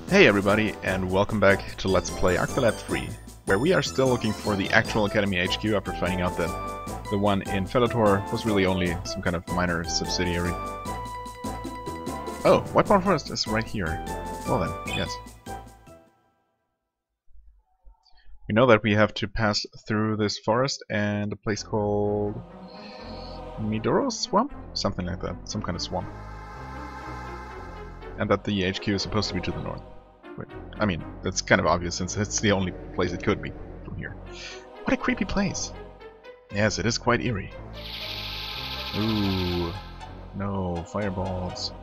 Hey everybody, and welcome back to Let's Play Octopath 3, where we are still looking for the actual Academy HQ after finding out that the one in Felator was really only some kind of minor subsidiary. Oh, Whiteborn Forest is right here. Well then, yes. We know that we have to pass through this forest and a place called Midoro Swamp? Something like that, some kind of swamp. And that the HQ is supposed to be to the north. I mean, that's kind of obvious since it's the only place it could be from here. What a creepy place! Yes, it is quite eerie. Ooh, no, fireballs.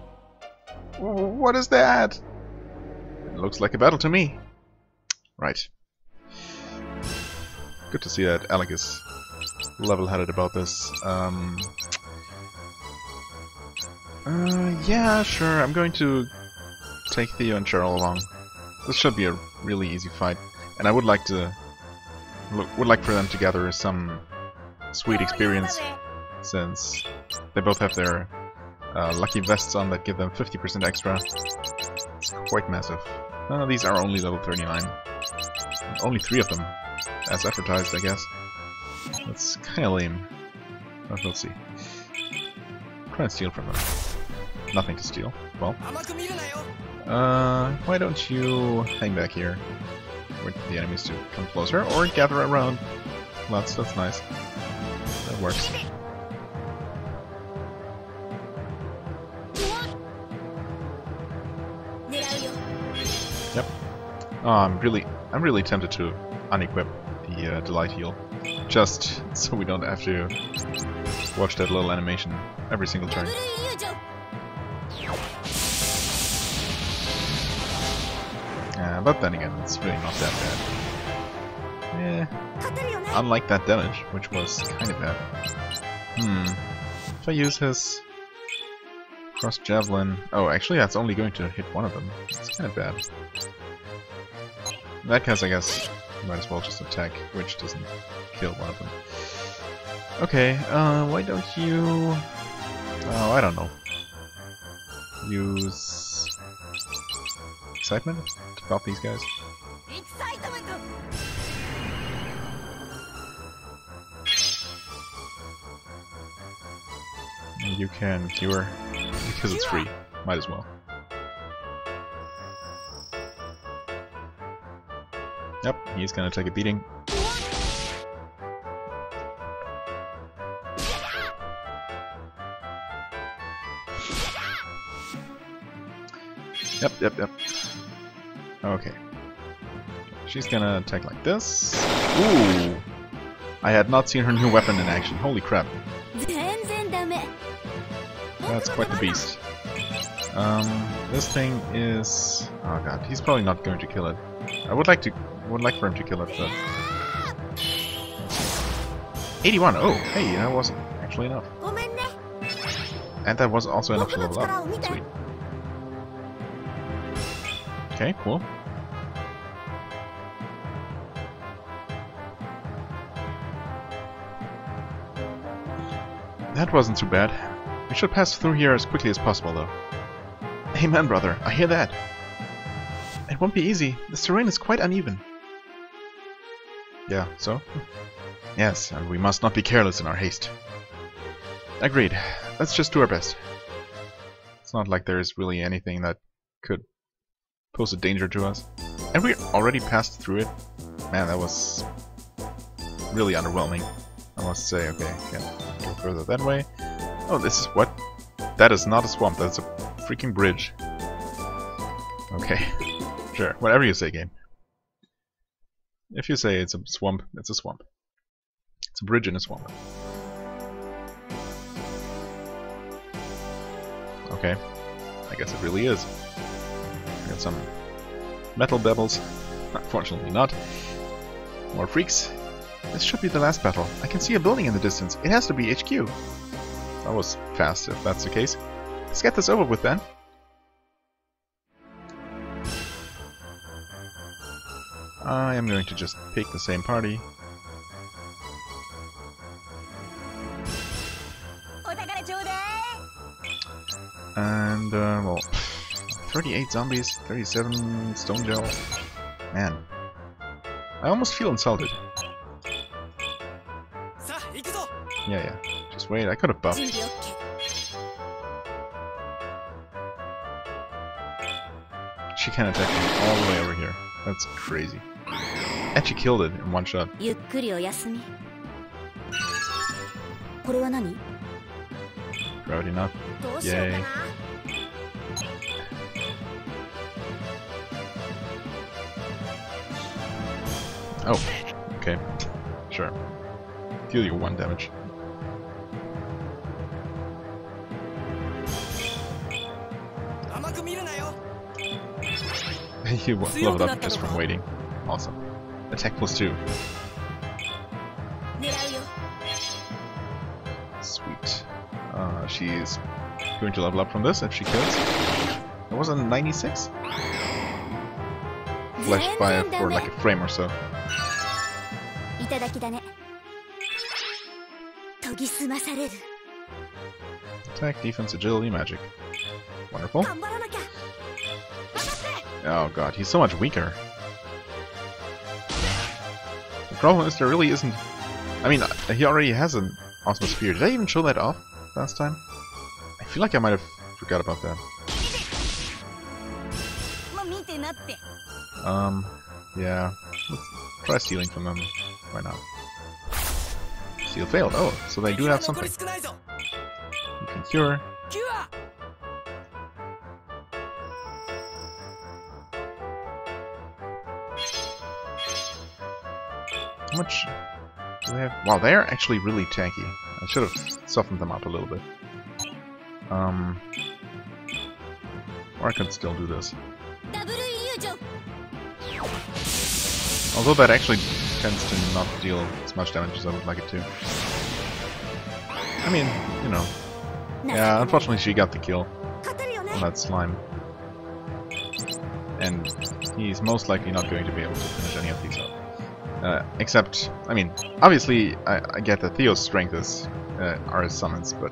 What is that? It looks like a battle to me. Right. Good to see that Alec is level-headed about this. Yeah, sure, I'm going to take Theo and Cheryl along. This should be a really easy fight, and I would like for them to gather some sweet experience, since they both have their lucky vests on that give them 50% extra. Quite massive. These are only level 39. Only 3 of them, as advertised, I guess. That's kinda lame. But we'll see. Try and steal from them. Nothing to steal. Well. Why don't you hang back here? Wait for the enemies to come closer, or gather around Lutz, that's nice. That works. Yep. Oh, I'm really tempted to unequip the Delight Heal. Just so we don't have to watch that little animation every single turn. But then again, it's really not that bad. Unlike that damage, which was kind of bad. If I use his cross javelin... Oh, actually that's only going to hit one of them. It's kind of bad. In that case, I guess you might as well just attack, which doesn't kill one of them. Okay, why don't you... Oh, I don't know. Use... Excitement to pop these guys. And you can cure because it's free. Might as well. Yep, he's gonna take a beating. Yep. Okay. She's gonna attack like this. Ooh! I had not seen her new weapon in action. Holy crap. That's quite the beast. This thing is... Oh god, he's probably not going to kill it. I would like for him to kill it, but... 81! Oh, hey, that wasn't actually enough. And that was also enough to level up. Sweet. Okay, cool. That wasn't too bad. We should pass through here as quickly as possible, though. Amen, brother. I hear that. It won't be easy. This terrain is quite uneven. Yeah, so? Yes, and we must not be careless in our haste. Agreed. Let's just do our best. It's not like there is really anything that could pose a danger to us. And we already passed through it. Man, that was really underwhelming, I must say. Okay, can go further that way. Oh, this is what? That is not a swamp, that's a freaking bridge. Okay, sure, whatever you say, game. If you say it's a swamp, it's a swamp. It's a bridge in a swamp. Okay, I guess it really is. Got some metal bevels. Unfortunately not. More freaks. This should be the last battle. I can see a building in the distance. It has to be HQ. That was fast, if that's the case. Let's get this over with then. I am going to just pick the same party. And, well, 38 zombies, 37 stone gel. Man. I almost feel insulted. Yeah. Just wait, I could have buffed. She can attack me all the way over here. That's crazy. And she killed it in one shot. Gravity knot. Yay. Oh, okay. Sure. Deal you 1 damage. You leveled up just from waiting. Awesome. Attack +2. Sweet. She's going to level up from this if she kills. It was a 96? Flashed by for like a frame or so. Attack, defense, agility, magic. Wonderful. Oh god, he's so much weaker. The problem is there really isn't... I mean, he already has an awesome spear. Did I even show that off last time? I feel like I might have forgot about that. Yeah. Let's try stealing from them. Why not? Steal failed. Oh, so they do have something. You can cure. How much do they have? Wow, they are actually really tanky. I should have softened them up a little bit. Or I could still do this. Although that actually tends to not deal as much damage as I would like it to. I mean, you know. Yeah, unfortunately she got the kill on that slime. And he's most likely not going to be able to finish any of these up. Except, I mean, obviously I get that Theo's strength is are his summons, but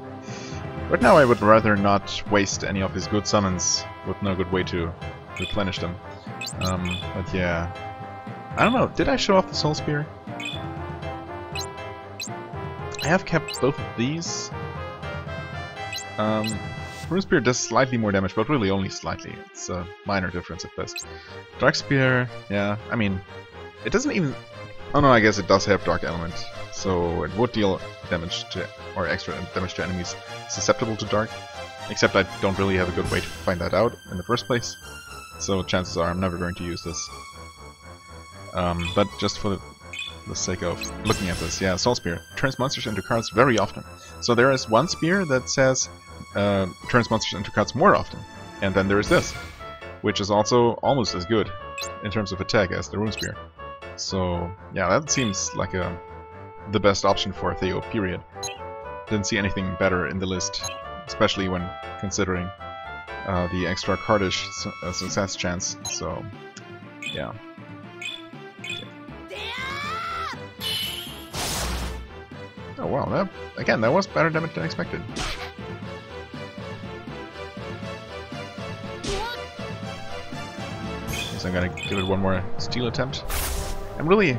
right now I would rather not waste any of his good summons with no good way to replenish them. But yeah, I don't know, did I show off the Soul Spear? I have kept both of these. Rune Spear does slightly more damage, but really only slightly. It's a minor difference at best. Dark Spear, yeah, I mean, it doesn't even... Oh no, I guess it does have Dark Element, so it would deal damage to, or extra damage to enemies susceptible to Dark. Except I don't really have a good way to find that out in the first place, so chances are I'm never going to use this. But just for the sake of looking at this, yeah, Soul Spear turns monsters into cards very often. So there is one spear that says turns monsters into cards more often, and then there is this, which is also almost as good in terms of attack as the Rune Spear. So yeah, that seems like the best option for Theo, period. Didn't see anything better in the list, especially when considering the extra cardish success chance, so yeah. Oh wow, that was better damage than expected. Guess I'm gonna give it one more steal attempt. I'm really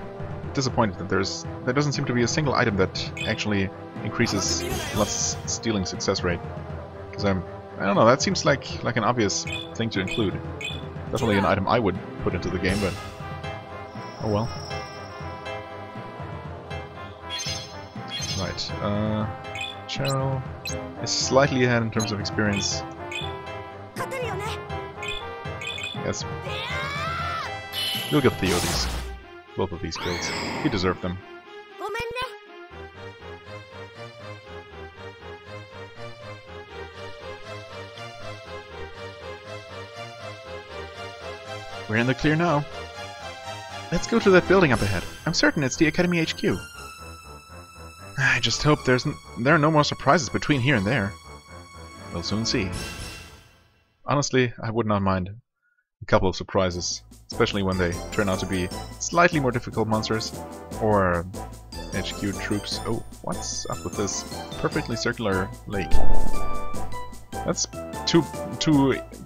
disappointed that there doesn't seem to be a single item that actually increases Lutz's stealing success rate. Because I don't know, that seems like an obvious thing to include. Definitely an item I would put into the game, but oh well. Right, Cheryl is slightly ahead in terms of experience. Yes. You'll give Theo both of these kills. He deserved them. We're in the clear now. Let's go to that building up ahead. I'm certain it's the Academy HQ. I just hope there are no more surprises between here and there. We'll soon see. Honestly, I would not mind a couple of surprises, especially when they turn out to be slightly more difficult monsters, or HQ troops. Oh, what's up with this perfectly circular lake? That's too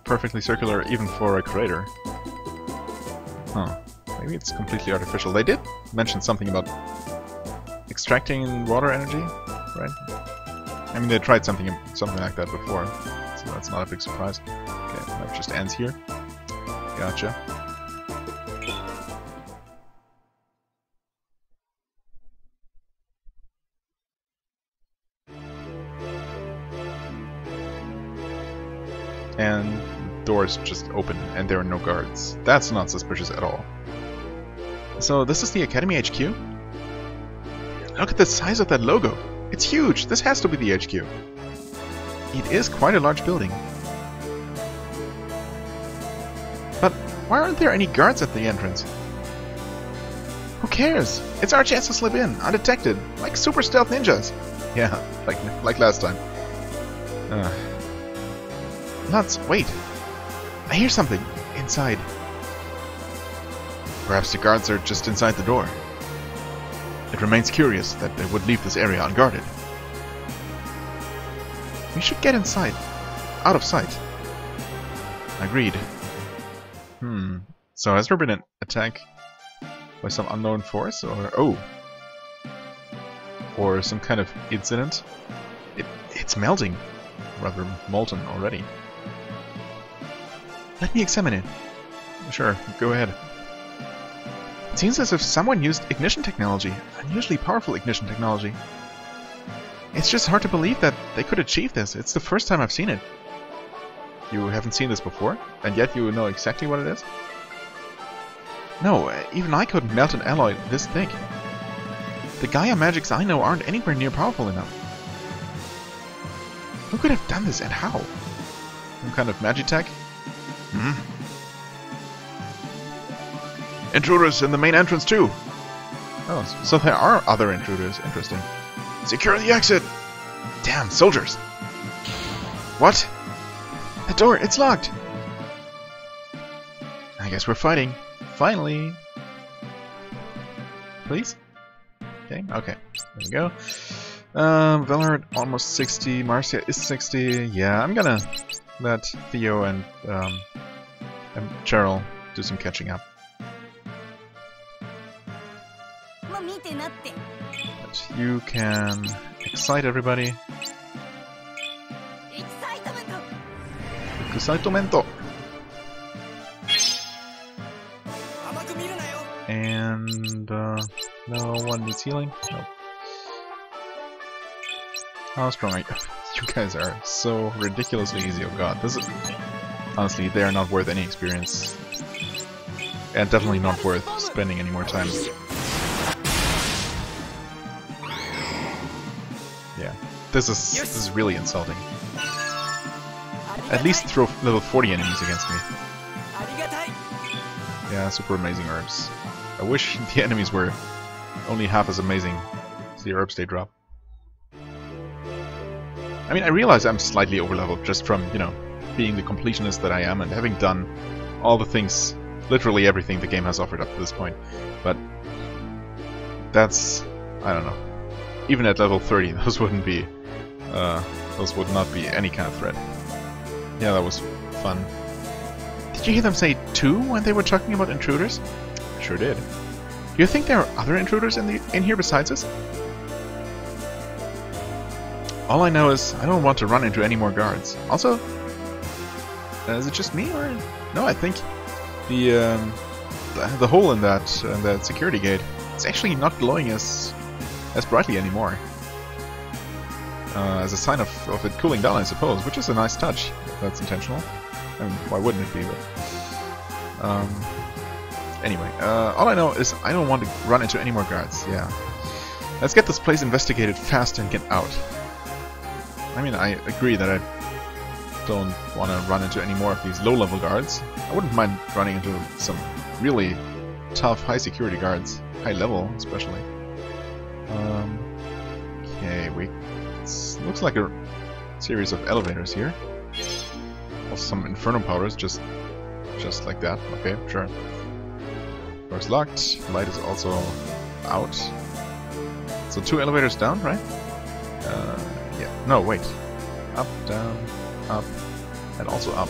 perfectly circular even for a crater. Huh. Maybe it's completely artificial. They did mention something about extracting water energy, right? I mean, they tried something like that before, so that's not a big surprise. Okay, that just ends here. Gotcha. And doors just open, and there are no guards. That's not suspicious at all. So this is the Academy HQ? Look at the size of that logo. It's huge. This has to be the HQ. It is quite a large building. But why aren't there any guards at the entrance? Who cares? It's our chance to slip in, undetected, like super stealth ninjas. Yeah, like last time. Lutz, wait. I hear something inside. Perhaps the guards are just inside the door. It remains curious that they would leave this area unguarded. We should get inside. Out of sight. Agreed. So has there been an attack by some unknown force, or... oh! Or some kind of incident? It's melting. Rather molten already. Let me examine it. Sure, go ahead. It seems as if someone used ignition technology, unusually powerful ignition technology. It's just hard to believe that they could achieve this. It's the first time I've seen it. You haven't seen this before, and yet you know exactly what it is? No, even I couldn't melt an alloy this thick. The Gaia magics I know aren't anywhere near powerful enough. Who could have done this, and how? Some kind of magitech? Intruders in the main entrance too! Oh, so there are other intruders. Interesting. Secure the exit! Damn, soldiers! What? The door, it's locked! I guess we're fighting. Finally! Please? Okay, there we go. Valhart almost 60, Marcia is 60. Yeah, I'm gonna let Theo and Cheryl do some catching up. But you can excite everybody. Excitamento! And no one needs healing. Nope. How strong are you? You guys are so ridiculously easy. Oh god, this is honestly, they are not worth any experience, and definitely not worth spending any more time. Yeah, this is really insulting. At least throw level 40 enemies against me. Yeah, super amazing herbs. I wish the enemies were only half as amazing as the herbs they drop. I mean, I realize I'm slightly overleveled just from, you know, being the completionist that I am and having done all the things, literally everything the game has offered up to this point. But that's, I don't know. Even at level 30, those would not be any kind of threat. Yeah, that was fun. Did you hear them say 2 when they were talking about intruders? Sure did. Do you think there are other intruders in here besides us? All I know is I don't want to run into any more guards. Also, is it just me or no? I think the hole in that security gate is actually not glowing as brightly anymore. As a sign of it cooling down, I suppose, which is a nice touch. If that's intentional. I mean, why wouldn't it be? But anyway, all I know is I don't want to run into any more guards. Yeah, let's get this place investigated fast and get out. I mean, I agree that I don't want to run into any more of these low-level guards. I wouldn't mind running into some really tough, high-security guards, high-level especially. Okay, looks like a series of elevators here. Also some inferno powers, just like that. Okay, sure. Door's locked. Light is also out. So 2 elevators down, right? Yeah. No, wait. Up, down. up, and also up.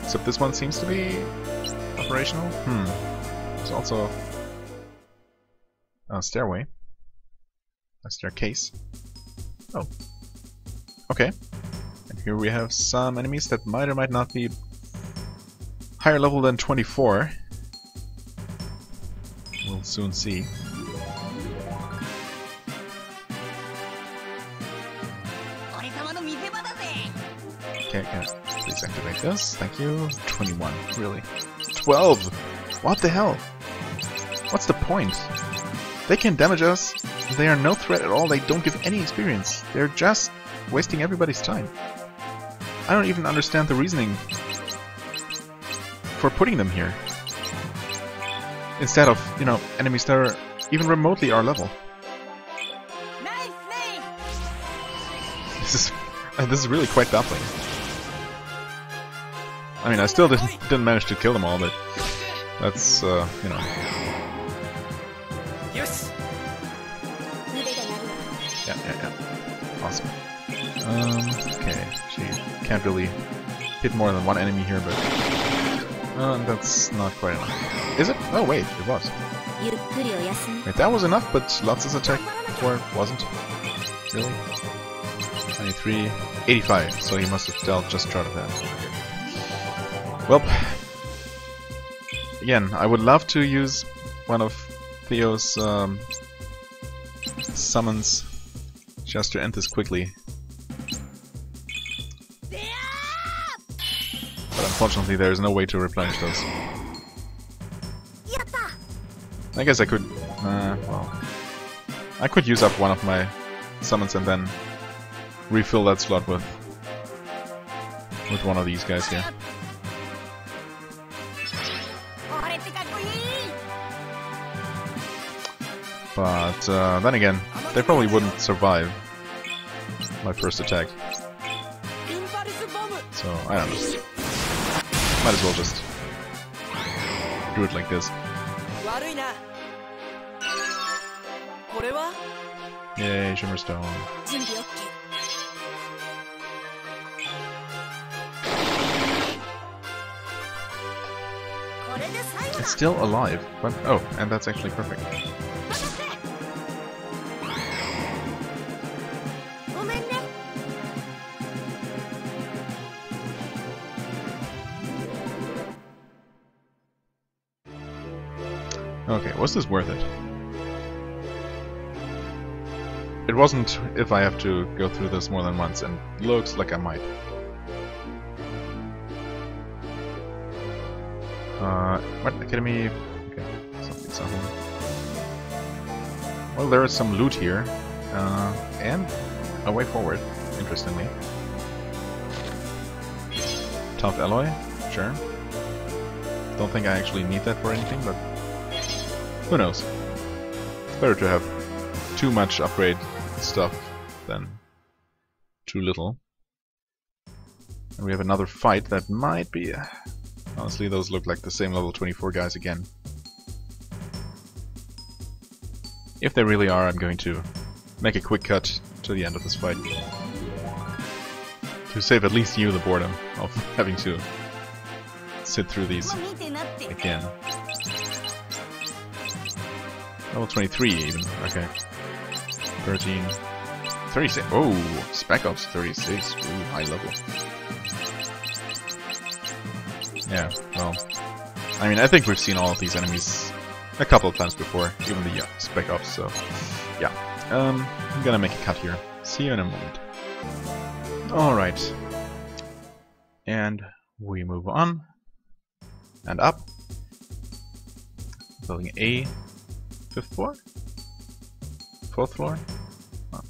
Except this one seems to be operational. There's also a stairway. A staircase. Oh. Okay. And here we have some enemies that might or might not be higher level than 24. We'll soon see. Okay, please activate this. Thank you. 21. Really? 12! What the hell? What's the point? They can damage us. They are no threat at all. They don't give any experience. They're just wasting everybody's time. I don't even understand the reasoning for putting them here. Instead of, you know, enemies that are even remotely our level. This is really quite baffling. I mean, I still didn't manage to kill them all, but that's, you know. Yeah. Awesome. Okay, she can't really hit more than one enemy here, but that's not quite enough. Is it? Oh wait, it was. Wait, that was enough, but Lutz's attack before wasn't. Really? 23, 85, so he must have dealt just short of that. Well, again, I would love to use one of Theo's summons just to end this quickly. But unfortunately there is no way to replenish those. I guess I could, well, I could use up one of my summons and then refill that slot with one of these guys here. But then again, they probably wouldn't survive my first attack. So, I don't know. Might as well just do it like this. Yay, Shimmerstone. It's still alive, but oh, and that's actually perfect. Okay, was this worth it? It wasn't if I have to go through this more than once, and looks like I might. What? Academy? Okay, something. Well, there is some loot here, and a way forward, interestingly. Tough alloy? Sure. Don't think I actually need that for anything, but who knows? It's better to have too much upgrade stuff than too little. And we have another fight that might be... honestly, those look like the same level 24 guys again. If they really are, I'm going to make a quick cut to the end of this fight. To save at least you the boredom of having to sit through these again. Level 23 even, okay. 13, 36, oh, Spec Ops 36, ooh, high level. Yeah, well, I mean, I think we've seen all of these enemies a couple of times before, even the Spec Ops, so yeah. I'm gonna make a cut here. See you in a moment. Alright. And we move on. And up. Building A. 5th floor? 4th floor? Oh,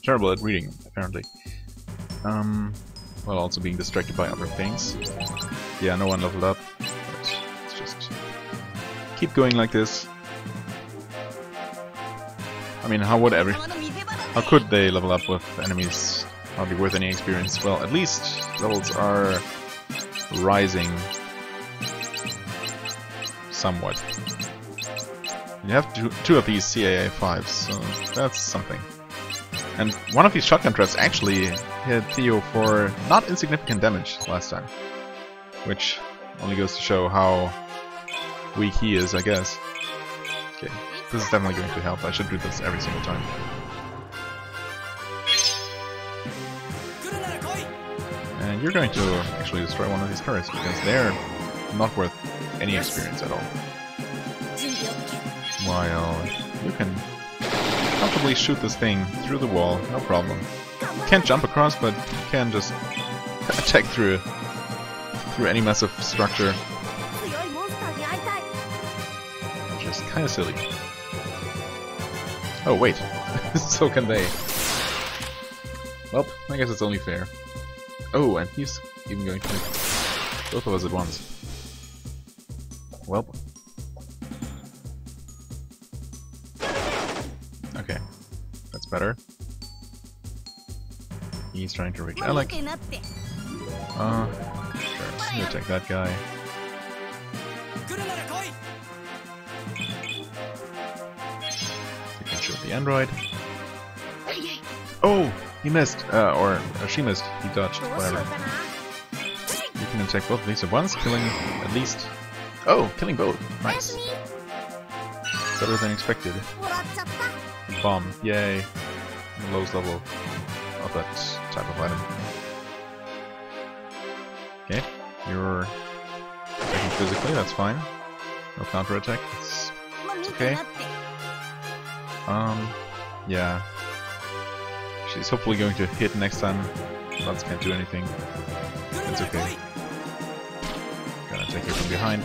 terrible at reading, apparently. Well, also being distracted by other things. Yeah, no one leveled up. But let's just keep going like this. I mean, how could they level up with enemies hardly worth any experience? Well, at least levels are rising somewhat. You have two of these CAA 5s, so that's something. And one of these shotgun threats actually hit Theo for not insignificant damage last time. Which only goes to show how weak he is, I guess. Okay, this is definitely going to help. I should do this every single time. And you're going to actually destroy one of these turrets because they're not worth any experience at all. While you can comfortably shoot this thing through the wall, no problem. Can't jump across, but you can just attack through any massive structure. Which is kind of silly. Oh wait, so can they. Well, I guess it's only fair. Oh, and he's even going to hit both of us at once. Well. Okay, that's better. He's trying to reach Alec. Sure, you attack that guy. You can shoot the android. Oh, he missed, or she missed. He dodged, whatever. You can attack both of these at once, killing at least. Oh, killing both. Nice. Better than expected. Bomb, yay. The lowest level of that type of item. Okay, you're attacking physically, that's fine. No counterattack, it's okay. Yeah. She's hopefully going to hit next time. Lutz can't do anything. It's okay. Gonna take her from behind.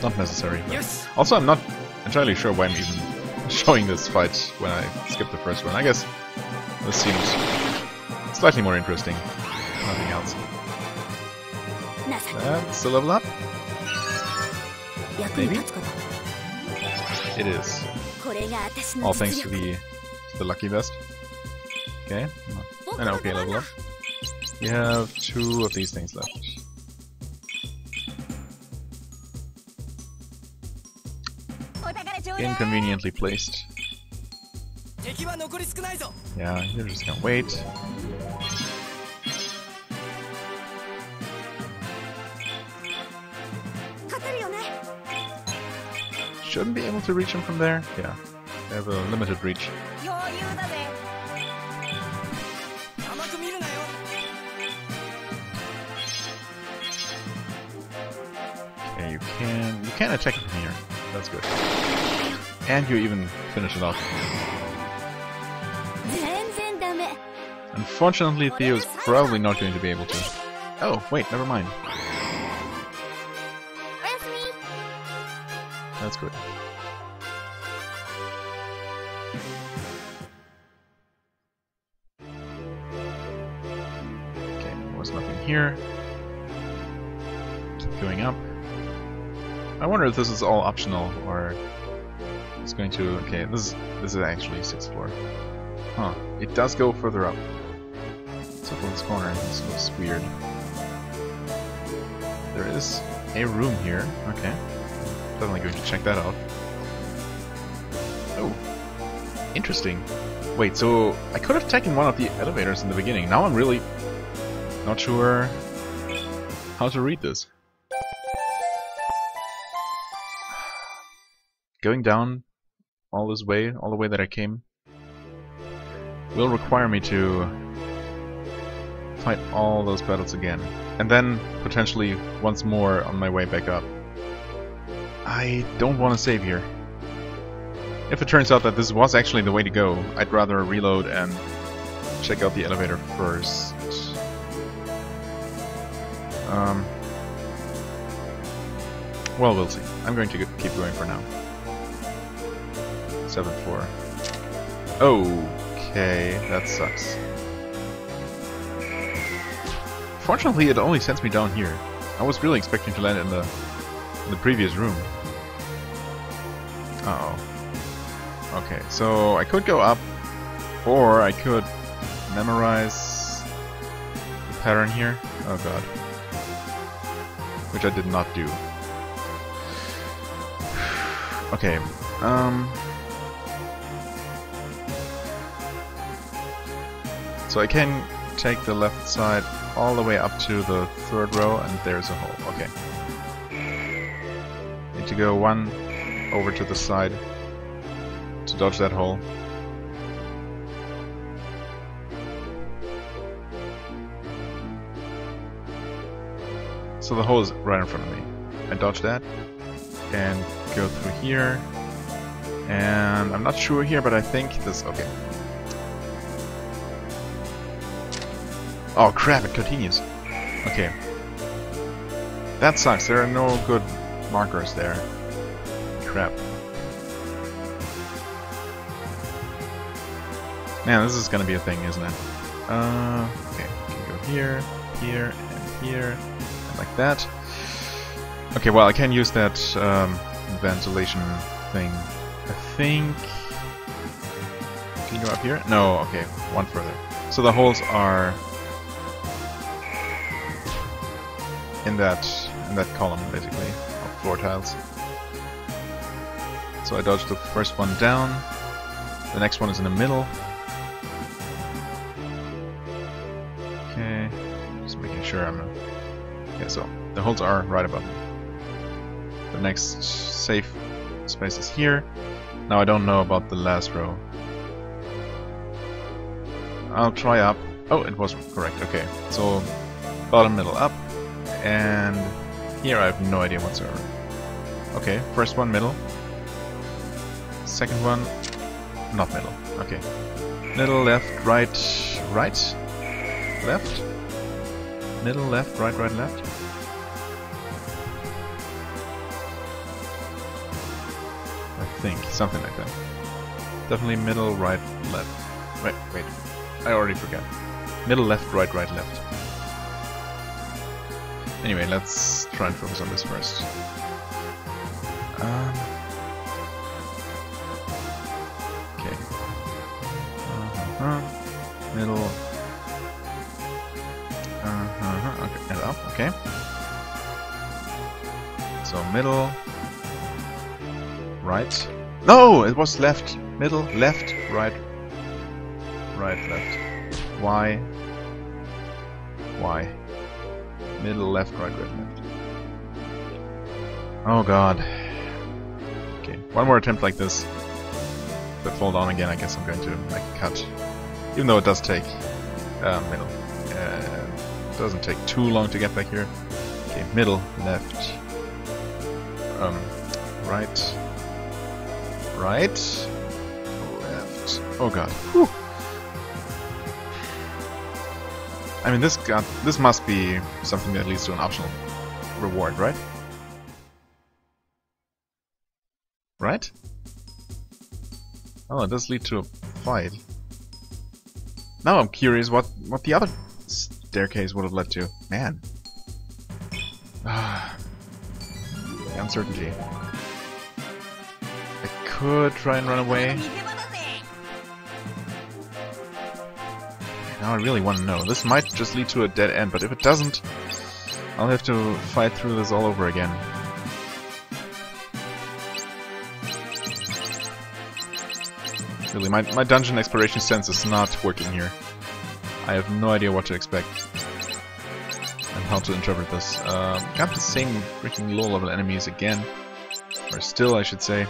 Not necessary. Also, I'm not entirely sure why I'm even showing this fight when I skipped the first one. I guess this seems slightly more interesting. Nothing else. That's a level up. Maybe? It is. All thanks to the lucky vest. Okay. An okay level up. We have 2 of these things left. Inconveniently placed. Yeah, you're just gonna wait. Shouldn't be able to reach him from there. Yeah, they have a limited reach. Okay, you can attack him from here. That's good. And you even finish it off. Unfortunately, Theo's probably not going to be able to. Oh, wait, never mind. That's good. Okay, there was nothing here. Keep going up. I wonder if this is all optional or it's going to. Okay, this is actually 6th floor. Huh? It does go further up. Except for this corner. This looks weird. There is a room here. Okay. Definitely going to check that out. Oh, interesting. Wait, so I could have taken one of the elevators in the beginning. Now I'm really not sure how to read this. Going down all this way, all the way that I came, will require me to fight all those battles again. And then, potentially, once more on my way back up. I don't want to save here. If it turns out that this was actually the way to go, I'd rather reload and check out the elevator first. Well, we'll see. I'm going to keep going for now. 7th floor. Okay, that sucks. Fortunately, it only sends me down here. I was really expecting to land in the previous room. Uh-oh. Okay, so I could go up, or I could memorize the pattern here. Oh god. Which I did not do. So I can take the left side all the way up to the third row, and there's a hole. Okay. Need to go one over to the side to dodge that hole. So the hole is right in front of me. I dodge that and go through here. And I'm not sure here, but I think this... okay. Oh crap, it continues. Okay. That sucks, there are no good markers there. Crap. Man, this is gonna be a thing, isn't it? Okay, we can go here, here, and here, and like that. Okay, well, I can use that ventilation thing. I think... can you go up here? No, okay, one further. So the holes are in that column, basically, of floor tiles. So I dodged the first one down. The next one is in the middle. Okay, just making sure I'm... okay, so the holes are right above me. The next safe space is here. Now I don't know about the last row. I'll try up. Oh, it was correct. Okay, so bottom, middle, up. And here I have no idea whatsoever. Okay, first one, middle. Second one, not middle. Okay. Middle, left, right, right, left. Middle, left, right, right, left. I think, something like that. Definitely middle, right, left. Wait, I already forgot. Middle, left, right, right, left. Anyway, let's try and focus on this first. Okay. Middle. Okay, and up, okay. So middle. Right. No, it was left. Middle, left, right. Right, left. Why? Why? Middle, left, right, right, left. Oh god. Okay, one more attempt like this. If I fall down again, I guess I'm going to make a cut. Even though it does take middle. It doesn't take too long to get back here. Okay, middle, left. Right. Right. Left. Oh god. Whew. I mean, this must be something that leads to an optional reward, right? Right? Oh, it does lead to a fight. Now I'm curious what the other staircase would have led to. Man. The uncertainty. I could try and run away. Now I really want to know. This might just lead to a dead end, but if it doesn't, I'll have to fight through this all over again. Really, my dungeon exploration sense is not working here. I have no idea what to expect and how to interpret this. Got the same freaking low level enemies again. Or still, I should say.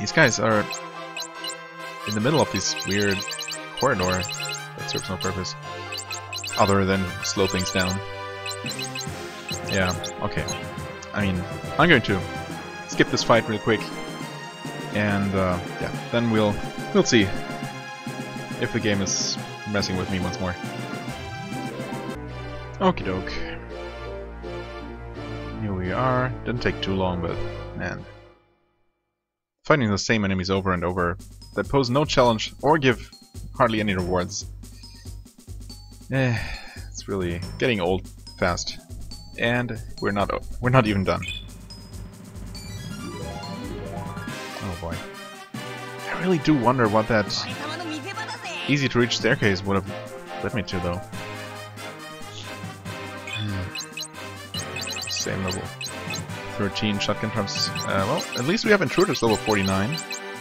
These guys are in the middle of this weird corridor that serves no purpose other than slow things down. Yeah, okay. I mean, I'm going to skip this fight real quick, and yeah, then we'll see if the game is messing with me once more. Okie doke. Here we are. Didn't take too long, but man, fighting the same enemies over and over that pose no challenge or give hardly any rewards. It's really getting old fast, and we're not even done. Oh boy, I really do wonder what that easy to reach staircase would have led me to, though. Same level 13 shotgun traps. Well, at least we have intruders level 49.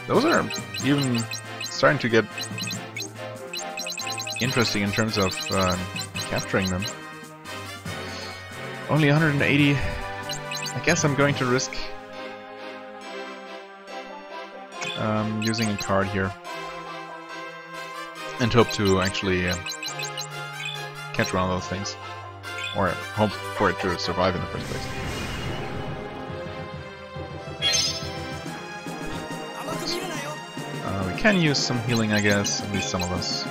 Those are even starting to get interesting in terms of capturing them. Only 180. I guess I'm going to risk using a card here and hope to actually catch one of those things, or hope for it to survive in the first place. We can use some healing, I guess, at least some of us.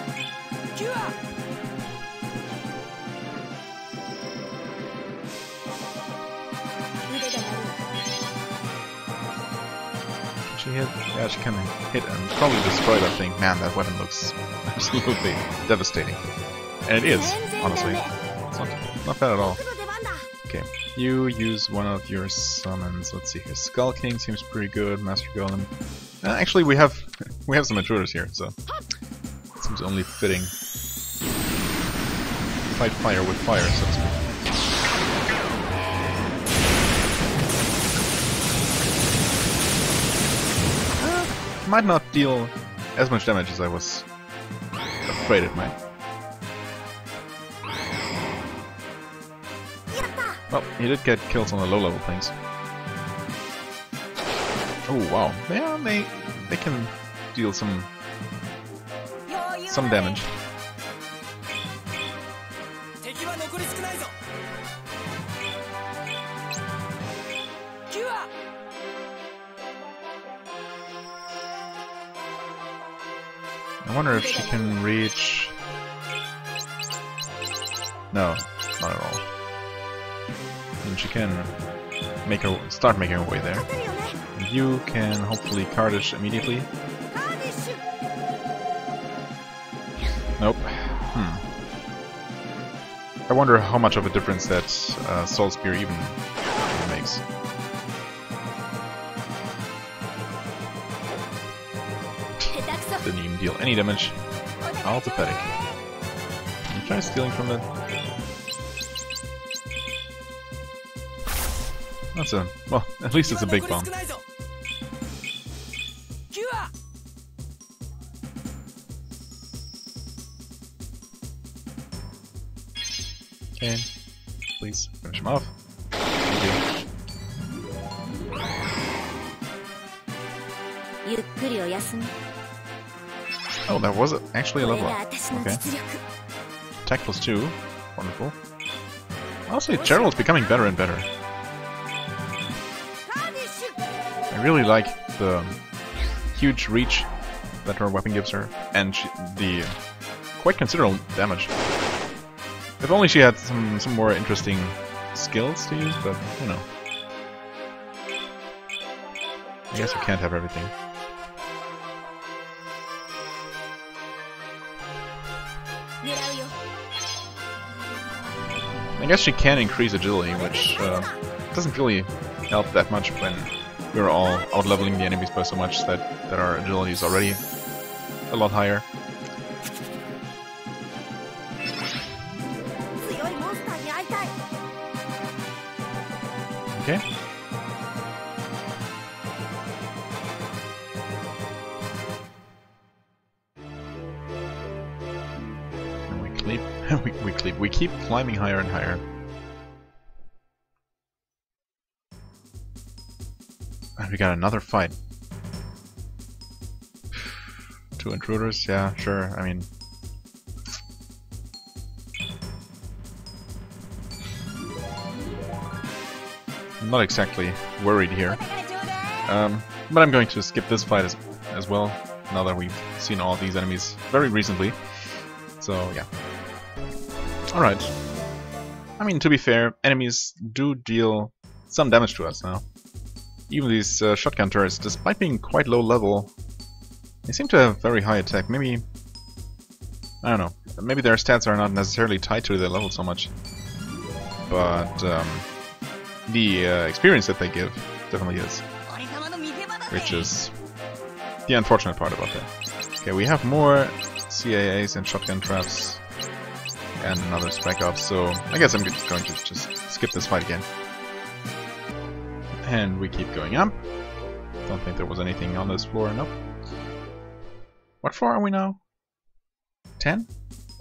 She hit? Yeah, she can hit and probably destroy that thing. Man, that weapon looks absolutely devastating. And it is, honestly. It's not bad at all. Okay, you use one of your summons. Let's see here. Skull King seems pretty good. Master Golem. Actually, we have some intruders here, so it seems only fitting. Fight fire with fire, so to speak. Might not deal as much damage as I was afraid it might. Well, he did get kills on the low-level things. Oh wow! Yeah, they can deal some damage. I wonder if she can reach. No, not at all. And she can start making her way there. And you can hopefully Cardish immediately. Nope. I wonder how much of a difference that Soul Spear even makes. Didn't even deal any damage. How pathetic. Can you try stealing from that? That's a... well, at least it's a big bomb. Okay. Please finish him off. Thank you. Oh, that was actually a level up. Okay. Attack +2. Wonderful. I'll say Gerald's becoming better and better. I really like the huge reach that her weapon gives her, and the quite considerable damage. If only she had some more interesting skills to use, but you know. I guess you can't have everything. I guess she can increase agility, which doesn't really help that much when we're all out-leveling the enemies by so much that our agility is already a lot higher. Okay. And we keep climbing higher and higher. And we got another fight. 2 intruders, yeah, sure, I mean... I'm not exactly worried here. But I'm going to skip this fight as well, now that we've seen all these enemies very recently. So, yeah. Alright. I mean, to be fair, enemies do deal some damage to us now. Even these shotgun turrets, despite being quite low level, they seem to have very high attack. Maybe... I don't know. Maybe their stats are not necessarily tied to their level so much. But the experience that they give definitely is. Which is the unfortunate part about that. Okay, we have more CAAs and shotgun traps. And another Spec Ops, so I guess I'm going to just skip this fight again. And we keep going up. Don't think there was anything on this floor, nope. What floor are we now? 10?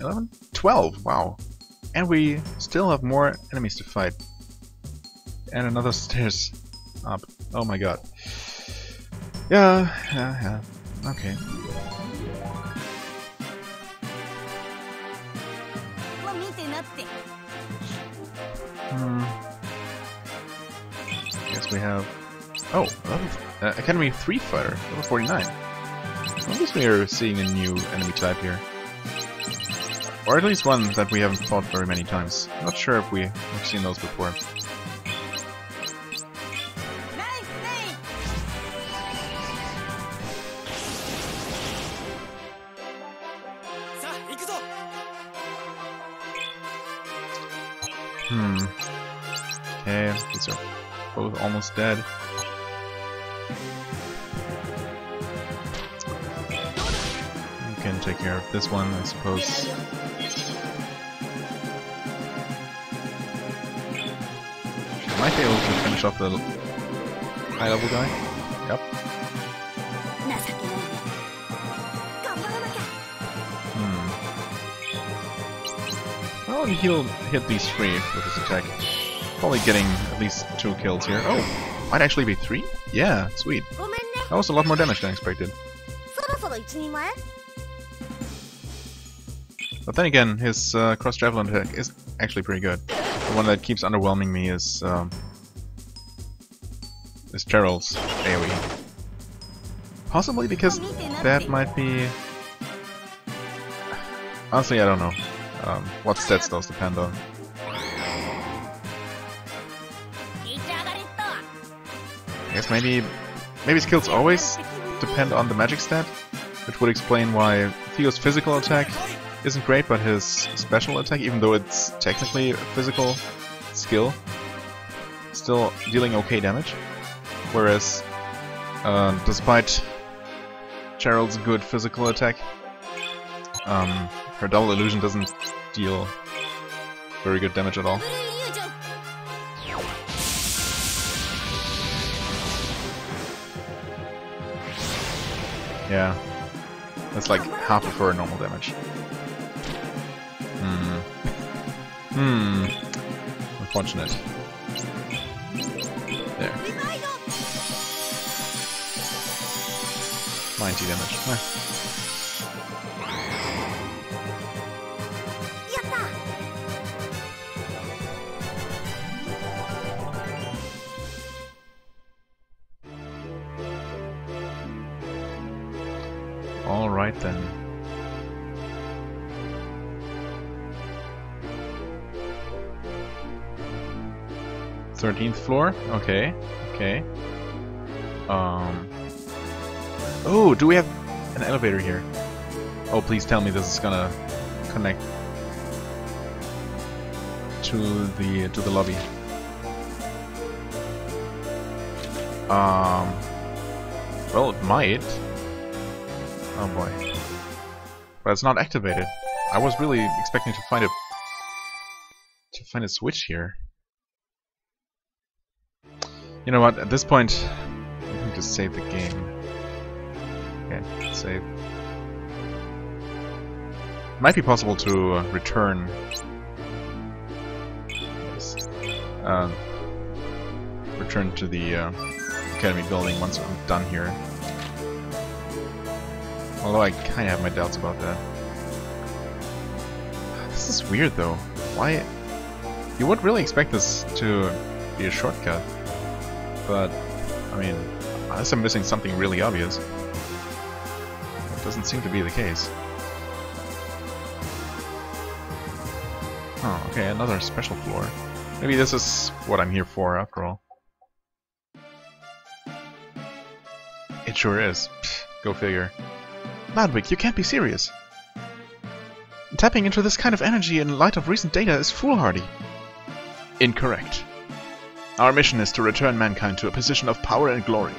11? 12, wow. And we still have more enemies to fight. And another stairs up. Oh my god. Yeah. Okay. Guess we have... Oh, Academy 3 Fighter, level 49. At least we are seeing a new enemy type here. Or at least one that we haven't fought very many times. Not sure if we've seen those before. Okay, these are both almost dead. You can take care of this one, I suppose. I might be able to finish off the high level guy. Yep. Well, he'll hit these 3 with his attack. Probably getting at least 2 kills here. Oh, might actually be 3? Yeah, sweet. That was a lot more damage than expected. But then again, his cross-javelin attack is actually pretty good. The one that keeps underwhelming me is Gerald's AoE. Possibly because that might be... Honestly, I don't know. What stats those depend on. I guess maybe skills always depend on the magic stat, which would explain why Theo's physical attack isn't great, but his special attack, even though it's technically a physical skill, still dealing okay damage. Whereas, despite Gerald's good physical attack, her double illusion doesn't deal very good damage at all. Yeah, that's like half of her normal damage. Unfortunate. There. 90 damage. Alright then. Thirteenth floor? Okay. Okay. Oh, do we have an elevator here? Oh, please tell me this is gonna connect to the lobby. Well, it might. Oh boy. But it's not activated. I was really expecting to find a switch here. You know what? At this point, I can just save the game. Okay, save. It might be possible to return. Yes. Return to the Academy building once I'm done here. Although I kind of have my doubts about that. This is weird though. Why? You would really expect this to be a shortcut. But, I mean, unless I'm missing something really obvious. It doesn't seem to be the case. Oh, okay, another special floor. Maybe this is what I'm here for after all. It sure is. Pfft, go figure. Ludwig, you can't be serious. Tapping into this kind of energy in light of recent data is foolhardy. Incorrect. Our mission is to return mankind to a position of power and glory.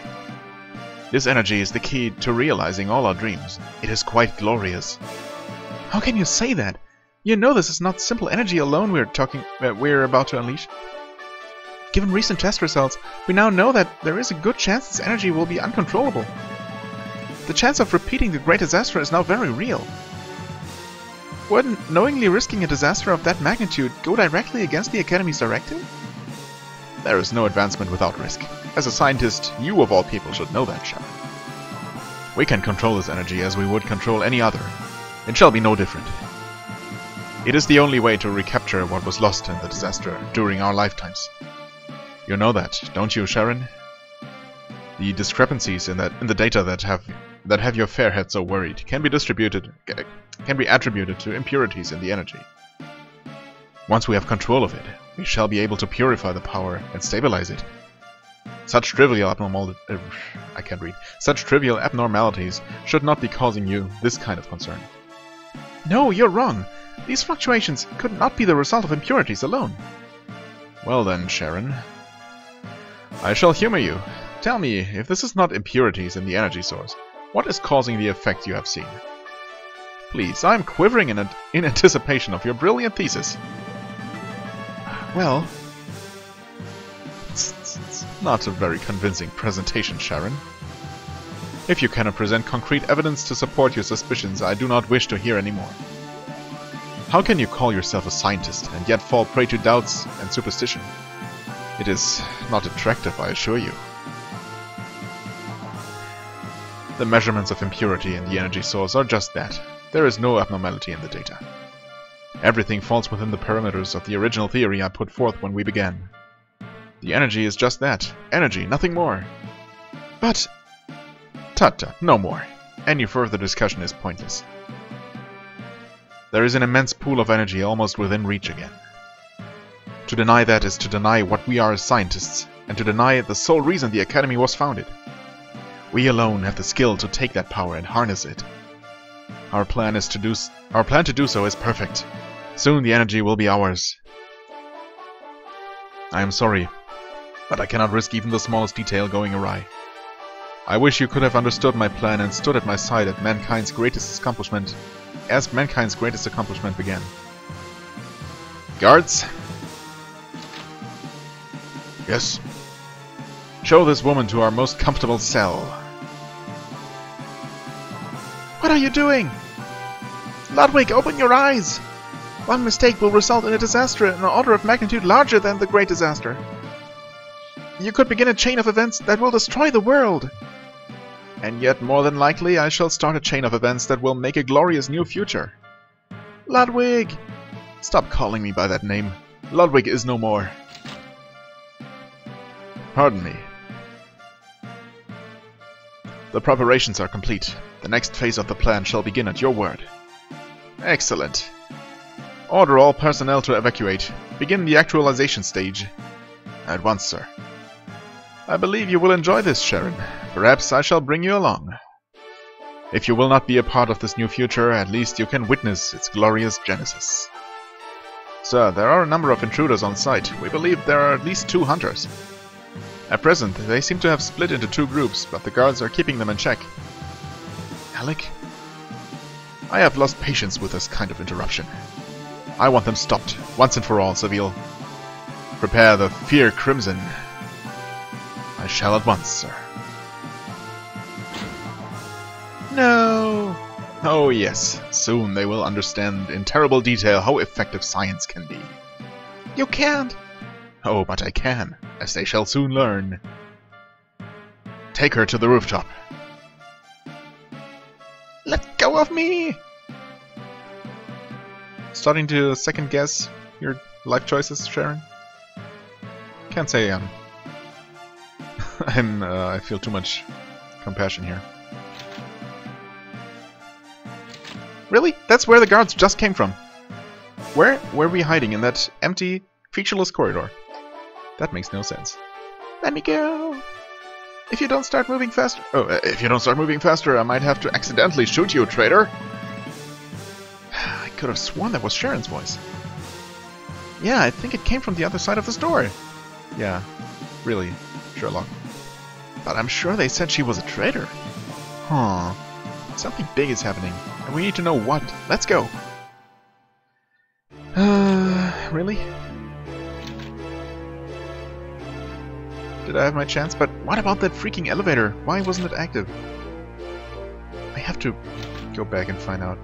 This energy is the key to realizing all our dreams. It is quite glorious. How can you say that? You know this is not simple energy alone we're about to unleash. Given recent test results, we now know that there is a good chance this energy will be uncontrollable. The chance of repeating the great disaster is now very real. Wouldn't knowingly risking a disaster of that magnitude go directly against the Academy's directive? There is no advancement without risk. As a scientist, you of all people should know that, Sharon. We can control this energy as we would control any other. It shall be no different. It is the only way to recapture what was lost in the disaster during our lifetimes. You know that, don't you, Sharon? The discrepancies in the data that have your fair head so worried can be attributed to impurities in the energy. Once we have control of it, we shall be able to purify the power and stabilize it. Such trivial abnormalities should not be causing you this kind of concern. No, you're wrong. These fluctuations could not be the result of impurities alone. Well then, Sharon, I shall humor you. Tell me, if this is not impurities in the energy source, what is causing the effect you have seen? Please, I am quivering in anticipation of your brilliant thesis. Well, it's not a very convincing presentation, Sharon. If you cannot present concrete evidence to support your suspicions, I do not wish to hear any more. How can you call yourself a scientist and yet fall prey to doubts and superstition? It is not attractive, I assure you. The measurements of impurity in the energy source are just that. There is no abnormality in the data. Everything falls within the parameters of the original theory I put forth when we began. The energy is just that. Energy, nothing more. But... Tut, no more. Any further discussion is pointless. There is an immense pool of energy almost within reach again. To deny that is to deny what we are as scientists, and to deny the sole reason the Academy was founded. We alone have the skill to take that power and harness it. Our plan to do so is perfect. Soon the energy will be ours. I am sorry, but I cannot risk even the smallest detail going awry. I wish you could have understood my plan and stood at my side as mankind's greatest accomplishment began. Guards? Yes. Show this woman to our most comfortable cell. What are you doing? Ludwig, open your eyes! One mistake will result in a disaster in an order of magnitude larger than the Great Disaster. You could begin a chain of events that will destroy the world. And yet, more than likely, I shall start a chain of events that will make a glorious new future. Ludwig! Stop calling me by that name. Ludwig is no more. Pardon me. The preparations are complete. The next phase of the plan shall begin at your word. Excellent. Order all personnel to evacuate. Begin the actualization stage. At once, sir. I believe you will enjoy this, Sharon. Perhaps I shall bring you along. If you will not be a part of this new future, at least you can witness its glorious genesis. Sir, there are a number of intruders on site. We believe there are at least 2 hunters. At present, they seem to have split into 2 groups, but the guards are keeping them in check. Alec? I have lost patience with this kind of interruption. I want them stopped, once and for all, Seville. Prepare the Fear Crimson. I shall at once, sir. No! Oh yes, soon they will understand in terrible detail how effective science can be. You can't! Oh, but I can, as they shall soon learn. Take her to the rooftop. Let go of me! Starting to second guess your life choices, Sharon? Can't say I feel too much compassion here. Really? That's where the guards just came from. Where were we hiding in that empty, featureless corridor? That makes no sense. Let me go. If you don't start moving faster... if you don't start moving faster, I might have to accidentally shoot you, traitor. I could have sworn that was Sharon's voice. Yeah, I think it came from the other side of the store. Yeah, really, Sherlock. But I'm sure they said she was a traitor. Huh. Something big is happening, and we need to know what. Let's go. Really? Did I have my chance? But what about that freaking elevator? Why wasn't it active? I have to go back and find out.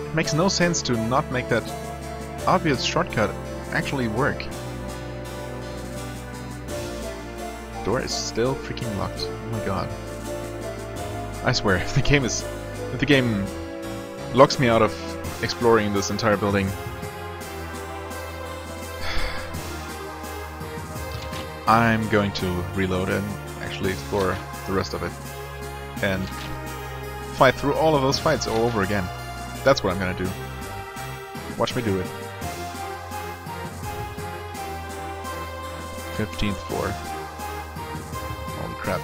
It makes no sense to not make that obvious shortcut actually work. Door is still freaking locked. Oh my god. I swear, if the game locks me out of exploring this entire building, I'm going to reload and actually explore the rest of it and fight through all of those fights all over again. That's what I'm gonna do. Watch me do it. 15th floor. Holy crap.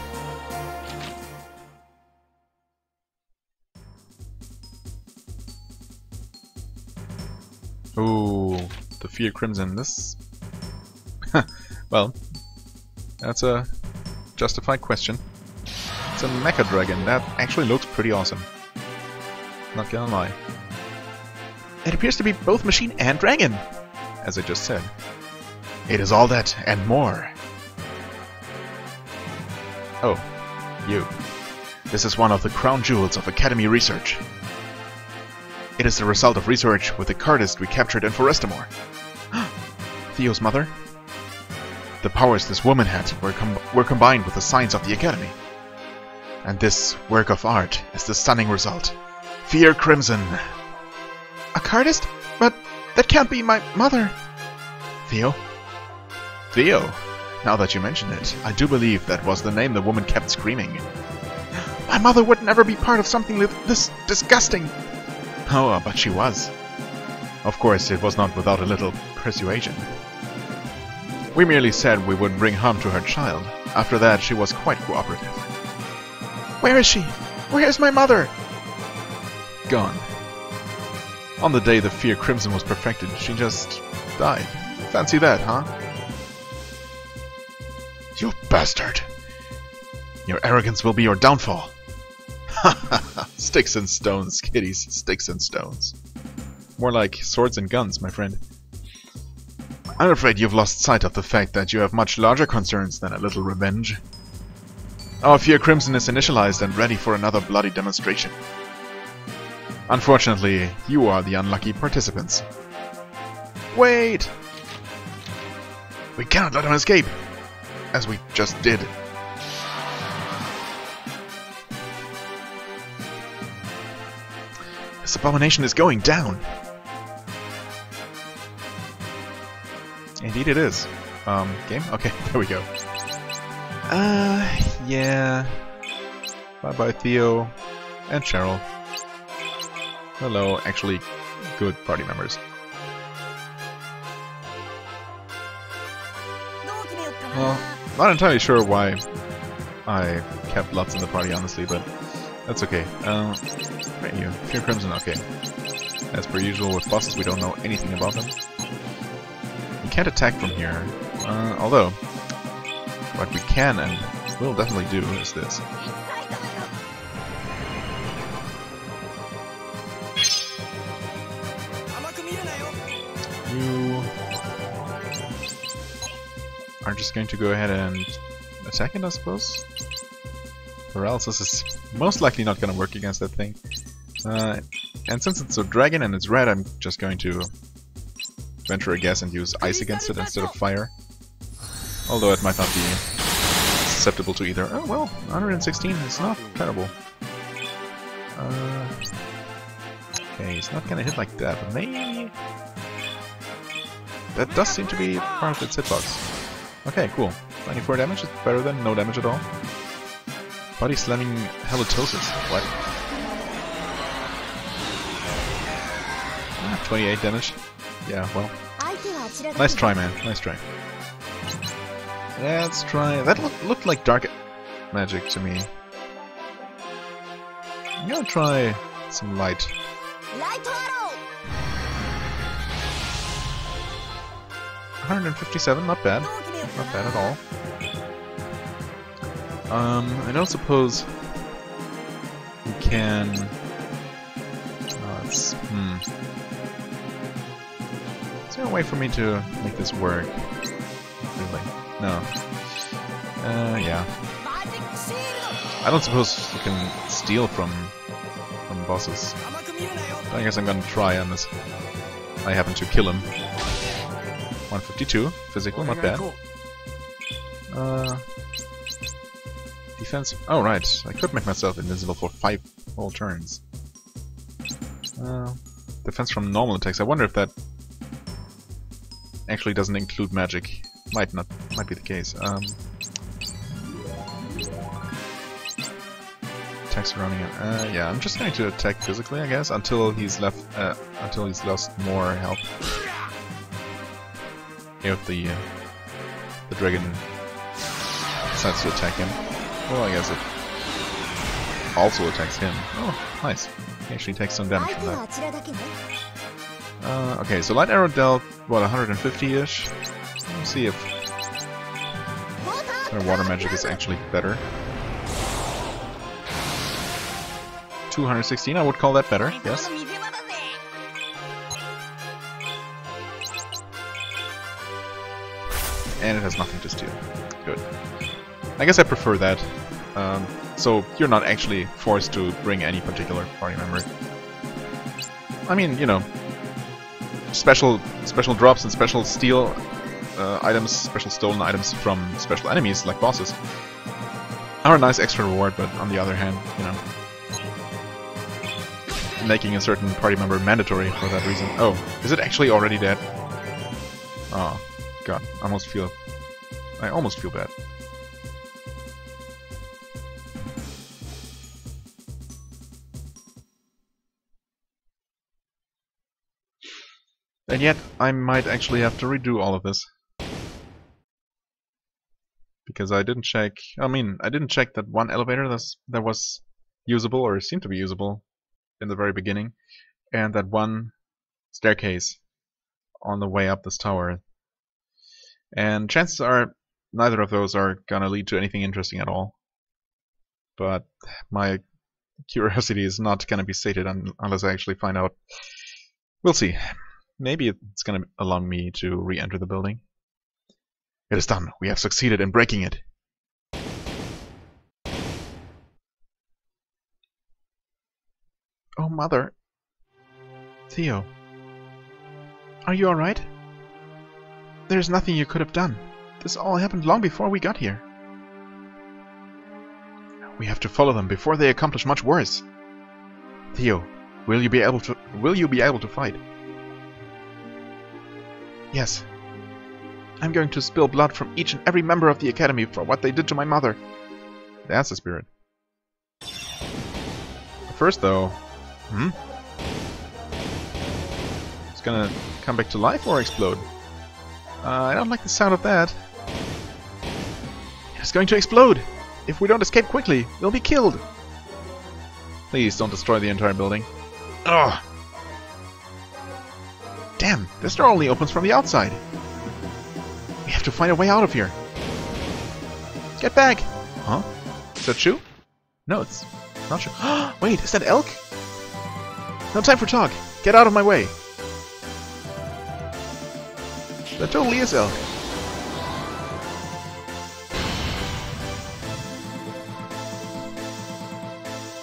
Ooh, the Fear Crimson. This... well, that's a justified question. It's a mecha dragon. That actually looks pretty awesome. Not gonna lie. It appears to be both machine and dragon, as I just said. It is all that and more. Oh, you. This is one of the crown jewels of Academy research. It is the result of research with the cardist we captured in Forestamore. Theo's mother? The powers this woman had were combined with the science of the Academy. And this work of art is the stunning result. Fear Crimson. A cardist? But that can't be my mother. Theo? Theo? Now that you mention it, I do believe that was the name the woman kept screaming. My mother would never be part of something this disgusting. Oh, but she was. Of course, it was not without a little persuasion. We merely said we would bring harm to her child. After that, she was quite cooperative. Where is she? Where is my mother? Gone. On the day the Fear Crimson was perfected, she just died. Fancy that, huh? You bastard! Your arrogance will be your downfall. Sticks and stones, kiddies. Sticks and stones. More like swords and guns, my friend. I'm afraid you've lost sight of the fact that you have much larger concerns than a little revenge. Our Fear Crimson is initialized and ready for another bloody demonstration. Unfortunately, you are the unlucky participants. Wait! We cannot let him escape! As we just did. This abomination is going down! Indeed it is. Game? Okay, there we go. Yeah. Bye-bye Theo. And Cheryl. Hello, actually good party members. Well, not entirely sure why I kept Lutz in the party, honestly, but that's okay. Right here. Fear Crimson, okay. As per usual with bosses, we don't know anything about them. We can't attack from here, although what we can and will definitely do is this. You are just going to go ahead and attack it, I suppose? Or else this is most likely not going to work against that thing. And since it's a dragon and it's red, I'm just going to venture a guess and use ice against it instead of fire. Although it might not be susceptible to either. Oh well, 116 is not terrible. Okay, he's not gonna hit like that, but maybe... That does seem to be part of its hitbox. Okay, cool. 94 damage is better than no damage at all. Body slamming halitosis. What? 28 damage. Yeah, well. Nice try, man. Nice try. Let's try... That looked like dark magic to me. I'm gonna try some light. 157, not bad. Not bad at all. I don't suppose we can... Is there a way for me to make this work? Really? No. Yeah. I don't suppose you can steal from bosses. I guess I'm gonna try unless I happen to kill him. 152, physical, not bad. Defense. Oh right, I could make myself invincible for 5 whole turns. Defense from normal attacks. I wonder if that actually doesn't include magic. Might be the case. Attack surrounding him. Yeah, I'm just going to attack physically, I guess, until he's lost more health. If the dragon decides to attack him. Well, I guess it also attacks him. Oh, nice. He actually takes some damage from that. Okay, so light arrow dealt, what, 150-ish? Let's see if their water magic is actually better. 216, I would call that better, yes. And it has nothing to steal. Good. I guess I prefer that. So you're not actually forced to bring any particular party member. I mean, you know, special drops and special steal items, special stolen items from special enemies, like bosses, are a nice extra reward, but on the other hand, you know, making a certain party member mandatory for that reason. Oh, is it actually already dead? Oh, God, I almost feel bad. And yet, I might actually have to redo all of this. Because I didn't check... I mean, I didn't check that one elevator that was usable, or seemed to be usable, in the very beginning. And that one staircase on the way up this tower. And chances are, neither of those are gonna lead to anything interesting at all. But my curiosity is not gonna be sated unless I actually find out. We'll see. Maybe it's going to allow me to re-enter the building. It is done. We have succeeded in breaking it. Oh, Mother. Theo. Are you alright? There's nothing you could have done. This all happened long before we got here. We have to follow them before they accomplish much worse. Theo, will you be able to fight? Yes. I'm going to spill blood from each and every member of the Academy for what they did to my mother. That's the spirit. First, though... It's gonna come back to life or explode? I don't like the sound of that. It's going to explode! If we don't escape quickly, we'll be killed! Please don't destroy the entire building. Ugh! Damn, this door only opens from the outside. We have to find a way out of here. Get back! Huh? Is that Shu? No, it's not Shu. Wait, is that Elk? No time for talk. Get out of my way. That totally is Elk.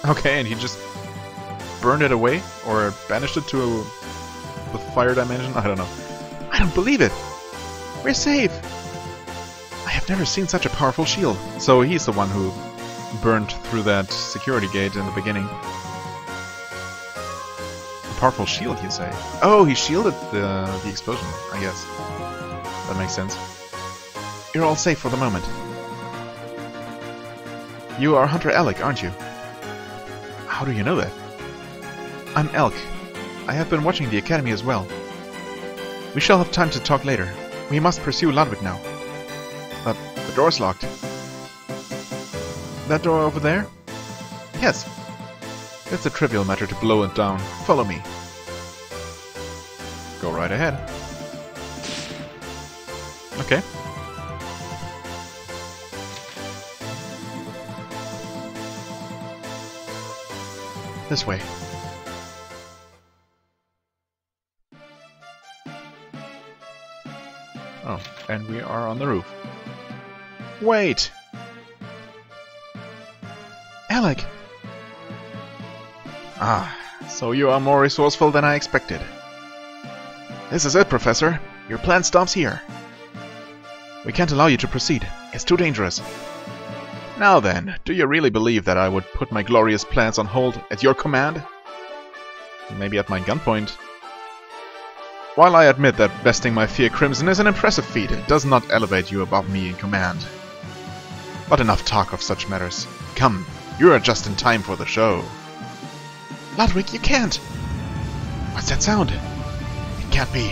Okay, and he just burned it away? Or banished it to the fire dimension? I don't know. I don't believe it! We're safe! I have never seen such a powerful shield. So he's the one who burned through that security gate in the beginning. A powerful shield, you say? Oh, he shielded the explosion, I guess. That makes sense. You're all safe for the moment. You are Hunter Alec, aren't you? How do you know that? I'm Elk. I have been watching the Academy as well. We shall have time to talk later. We must pursue Ludwig now. But the door's locked. That door over there? Yes. It's a trivial matter to blow it down. Follow me. Go right ahead. Okay. This way. Oh, and we are on the roof. Wait! Alec! Ah, So you are more resourceful than I expected. This is it, Professor. Your plan stops here. We can't allow you to proceed. It's too dangerous. Now then, do you really believe that I would put my glorious plans on hold at your command? Maybe at my gunpoint. While I admit that besting my Fear Crimson is an impressive feat, it does not elevate you above me in command. But enough talk of such matters. Come, you are just in time for the show. Ludwig, you can't! What's that sound? It can't be.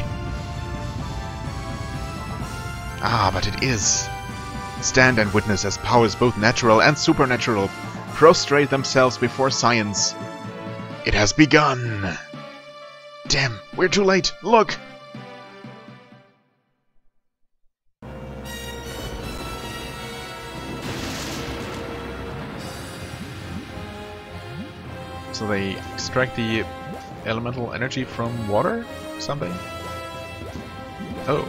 Ah, but it is. Stand and witness as powers both natural and supernatural prostrate themselves before science. It has begun! Damn, we're too late! Look! So they extract the elemental energy from water? Something? Oh.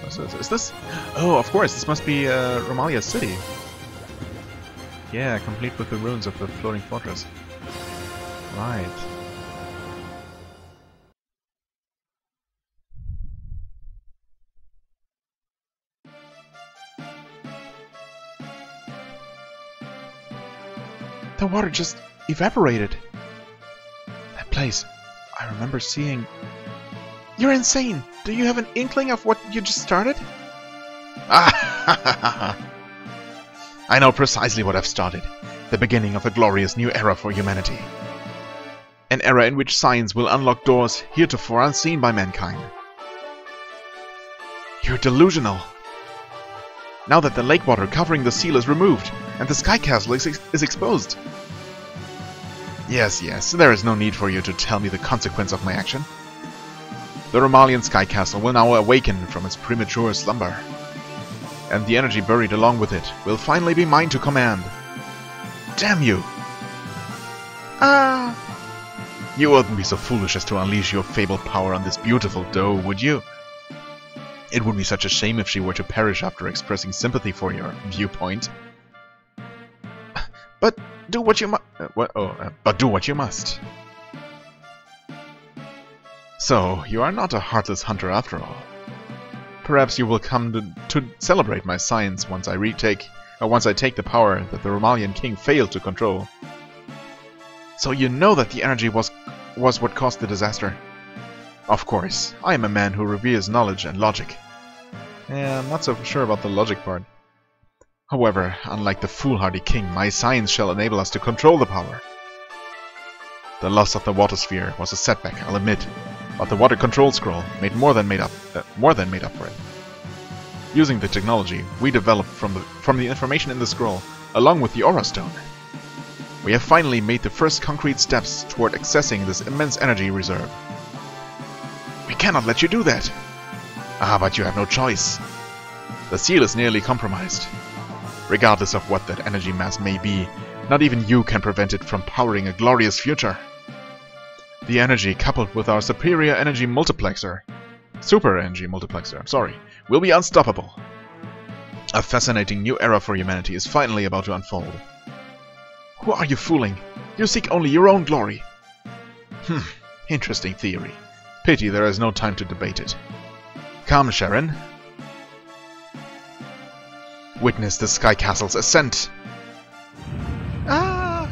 What's this? Is this? Oh, of course, this must be Romalia's city. Yeah, complete with the ruins of the floating fortress. Right. The water just evaporated. That place, I remember seeing... You're insane! Do you have an inkling of what you just started? Ah! I know precisely what I've started. The beginning of a glorious new era for humanity. An era in which science will unlock doors heretofore unseen by mankind. You're delusional. Now that the lake water covering the seal is removed, and the sky castle is exposed. Yes, there is no need for you to tell me the consequence of my action. The Romalian sky castle will now awaken from its premature slumber. And the energy buried along with it will finally be mine to command. Damn you! Ah! You wouldn't be so foolish as to unleash your fabled power on this beautiful doe, would you? It would be such a shame if she were to perish after expressing sympathy for your viewpoint. But do what you but do what you must. So, you are not a heartless hunter after all. Perhaps you will come to celebrate my science once I take the power that the Romalian king failed to control. So you know that the energy was what caused the disaster. Of course, I am a man who reveres knowledge and logic. Yeah, I'm not so sure about the logic part. However, unlike the foolhardy king, my science shall enable us to control the power. The loss of the water sphere was a setback, I'll admit, but the water control scroll more than made up for it. Using the technology we developed from the information in the scroll, along with the Aura Stone, we have finally made the first concrete steps toward accessing this immense energy reserve. We cannot let you do that! Ah, but you have no choice. The seal is nearly compromised. Regardless of what that energy mass may be, not even you can prevent it from powering a glorious future. The energy, coupled with our super energy multiplexer, will be unstoppable. A fascinating new era for humanity is finally about to unfold. Who are you fooling? You seek only your own glory. Interesting theory. Pity there is no time to debate it. Come, Sharon. Witness the Sky Castle's ascent. Ah!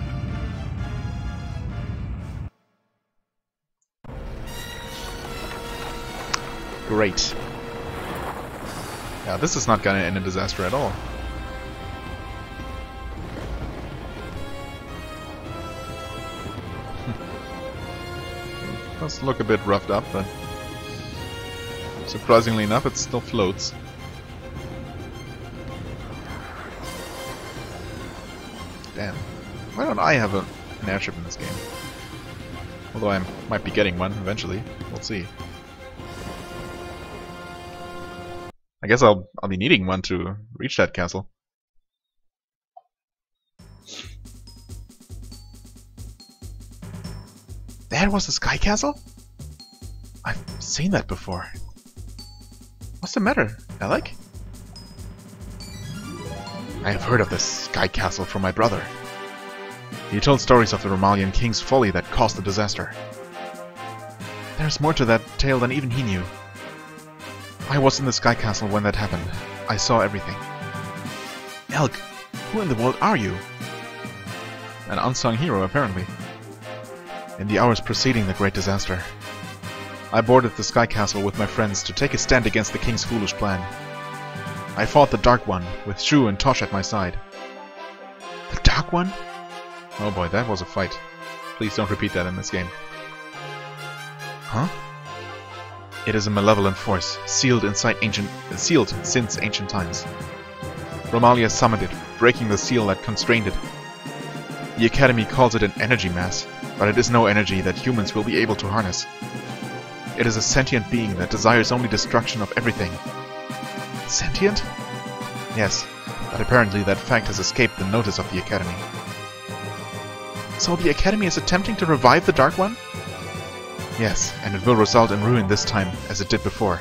Great. Yeah, this is not gonna end in disaster at all. It does look a bit roughed up, but surprisingly enough, it still floats. Damn. Why don't I have an airship in this game? Although I might be getting one eventually. We'll see. I guess I'll be needing one to reach that castle. That was the Sky Castle? I've seen that before. What's the matter, Alec? I have heard of this Sky Castle from my brother. He told stories of the Romalian king's folly that caused the disaster. There's more to that tale than even he knew. I was in the Sky Castle when that happened. I saw everything. Alec, who in the world are you? An unsung hero, apparently. In the hours preceding the great disaster, I boarded the Sky Castle with my friends to take a stand against the king's foolish plan. I fought the Dark One, with Shu and Tosh at my side. The Dark One? Oh boy, that was a fight. Please don't repeat that in this game. Huh? It is a malevolent force, sealed since ancient times. Romalia summoned it, breaking the seal that constrained it. The Academy calls it an energy mass, but it is no energy that humans will be able to harness. It is a sentient being that desires only destruction of everything. Sentient? Yes, but apparently that fact has escaped the notice of the Academy. So the Academy is attempting to revive the Dark One? Yes, and it will result in ruin this time, as it did before.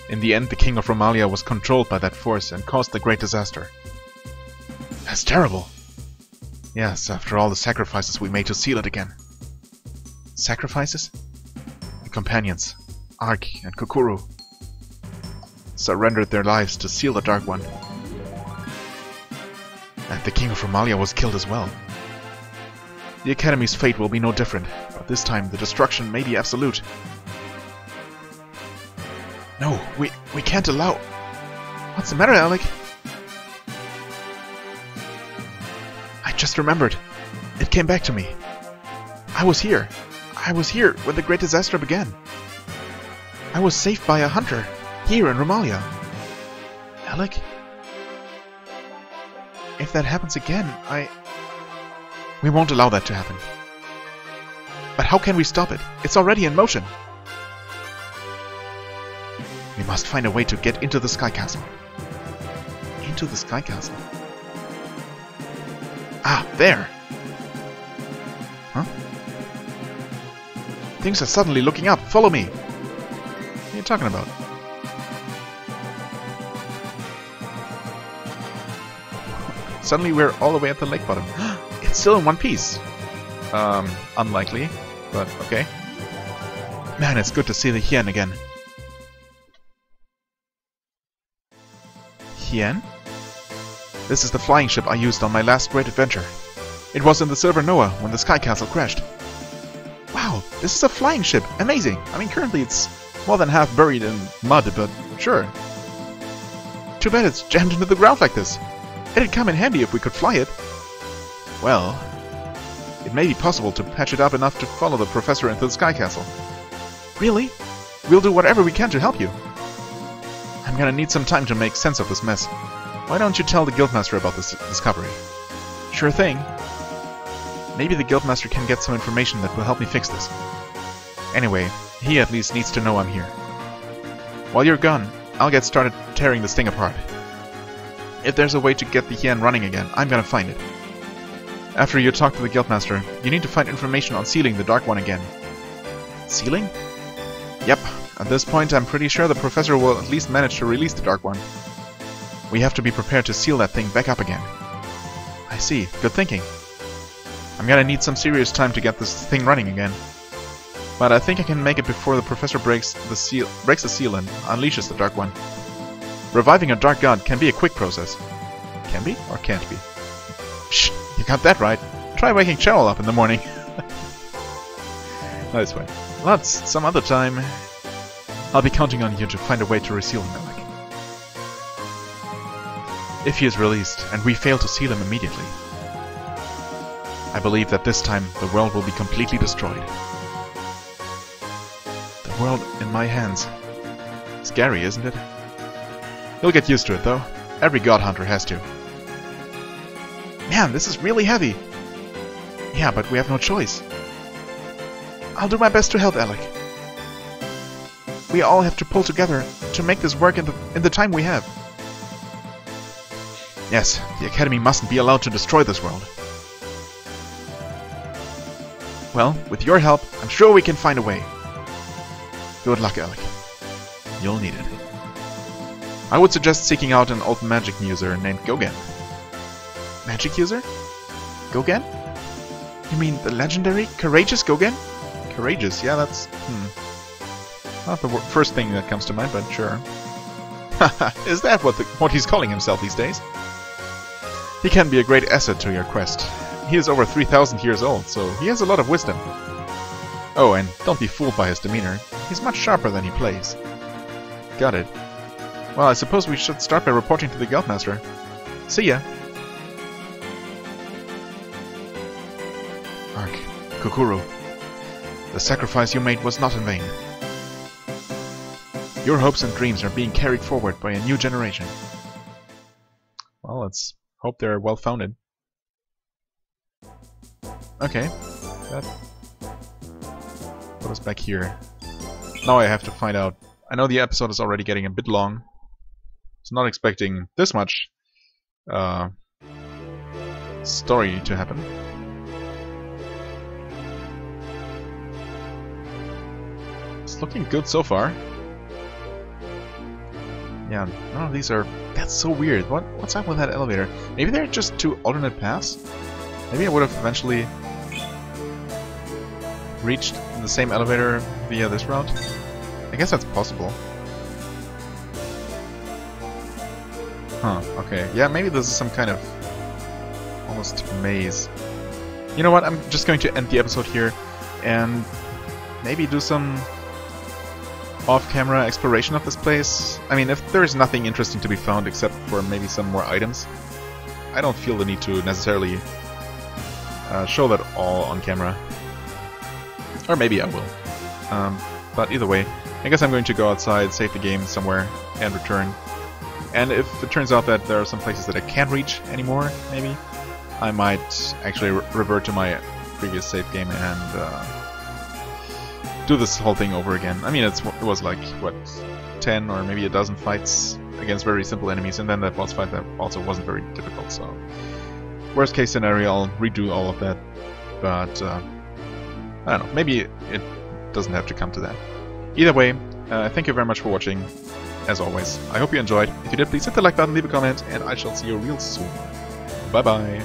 In the end, the King of Romalia was controlled by that force and caused the great disaster. That's terrible. Yes, after all the sacrifices we made to seal it again. Sacrifices? The companions, Ark and Kokuru, surrendered their lives to seal the Dark One. And the King of Romalia was killed as well. The Academy's fate will be no different, but this time the destruction may be absolute. No, we can't allow... What's the matter, Alec? I just remembered. It came back to me. I was here. I was here when the great disaster began. I was saved by a hunter, here in Romalia. Alec? If that happens again, We won't allow that to happen. But how can we stop it? It's already in motion. We must find a way to get into the Sky Castle. Into the Sky Castle? Ah, there! Huh? Things are suddenly looking up. Follow me! What are you talking about? Suddenly we're all the way at the lake bottom. It's still in one piece. Unlikely, but okay. Man, it's good to see the Hien again. Hien? This is the flying ship I used on my last great adventure. It was in the Silver Noah when the Sky Castle crashed. Wow, this is a flying ship. Amazing. I mean, currently it's more than half buried in mud, but sure. Too bad it's jammed into the ground like this. It'd come in handy if we could fly it. Well, it may be possible to patch it up enough to follow the professor into the Sky Castle. Really? We'll do whatever we can to help you. I'm gonna need some time to make sense of this mess. Why don't you tell the Guildmaster about this discovery? Sure thing. Maybe the Guildmaster can get some information that will help me fix this. Anyway, he at least needs to know I'm here. While you're gone, I'll get started tearing this thing apart. If there's a way to get the Hien running again, I'm gonna find it. After you talk to the Guildmaster, you need to find information on sealing the Dark One again. Sealing? Yep, at this point I'm pretty sure the Professor will at least manage to release the Dark One. We have to be prepared to seal that thing back up again. I see, good thinking. I'm gonna need some serious time to get this thing running again. But I think I can make it before the Professor breaks the seal and unleashes the Dark One. Reviving a Dark God can be a quick process. Can be or can't be? Shh! You got that right. Try waking Cheryl up in the morning. Nice way. Lutz, some other time. I'll be counting on you to find a way to reseal him, Alec. If he is released, and we fail to seal him immediately, I believe that this time the world will be completely destroyed. The world in my hands. Scary, isn't it? You'll get used to it, though. Every God Hunter has to. Man, this is really heavy. Yeah, but we have no choice. I'll do my best to help, Alec. We all have to pull together to make this work in the time we have. Yes, the Academy mustn't be allowed to destroy this world. Well, with your help, I'm sure we can find a way. Good luck, Alec. You'll need it. I would suggest seeking out an old magic user named Gogen. Magic user? Gogen? You mean the legendary Courageous Gogen? Courageous, yeah, that's... Not the first thing that comes to mind, but sure. Haha, is that what he's calling himself these days? He can be a great asset to your quest. He is over 3,000 years old, so he has a lot of wisdom. Oh, and don't be fooled by his demeanor. He's much sharper than he plays. Got it. Well, I suppose we should start by reporting to the Guildmaster. See ya! Ark, Kokuru. The sacrifice you made was not in vain. Your hopes and dreams are being carried forward by a new generation. Well, let's hope they're well-founded. Okay. That put us back here. Now I have to find out. I know the episode is already getting a bit long. So not expecting this much story to happen. It's looking good so far. Yeah, none of these are... That's so weird. What's up with that elevator? Maybe they're just two alternate paths? Maybe I would have eventually reached in the same elevator via this route? I guess that's possible. Huh, okay. Yeah, maybe this is some kind of almost maze. You know what, I'm just going to end the episode here and maybe do some off-camera exploration of this place. I mean, if there is nothing interesting to be found except for maybe some more items, I don't feel the need to necessarily show that all on camera. Or maybe I will. But either way, I guess I'm going to go outside, save the game somewhere, and return. And if it turns out that there are some places that I can't reach anymore, maybe, I might actually revert to my previous save game and do this whole thing over again. I mean, it was like, what, 10 or maybe a dozen fights against very simple enemies, and then that boss fight that also wasn't very difficult, so... Worst case scenario, I'll redo all of that, but I don't know, maybe it doesn't have to come to that. Either way, thank you very much for watching, as always. I hope you enjoyed. If you did, please hit the like button, leave a comment, and I shall see you real soon. Bye bye!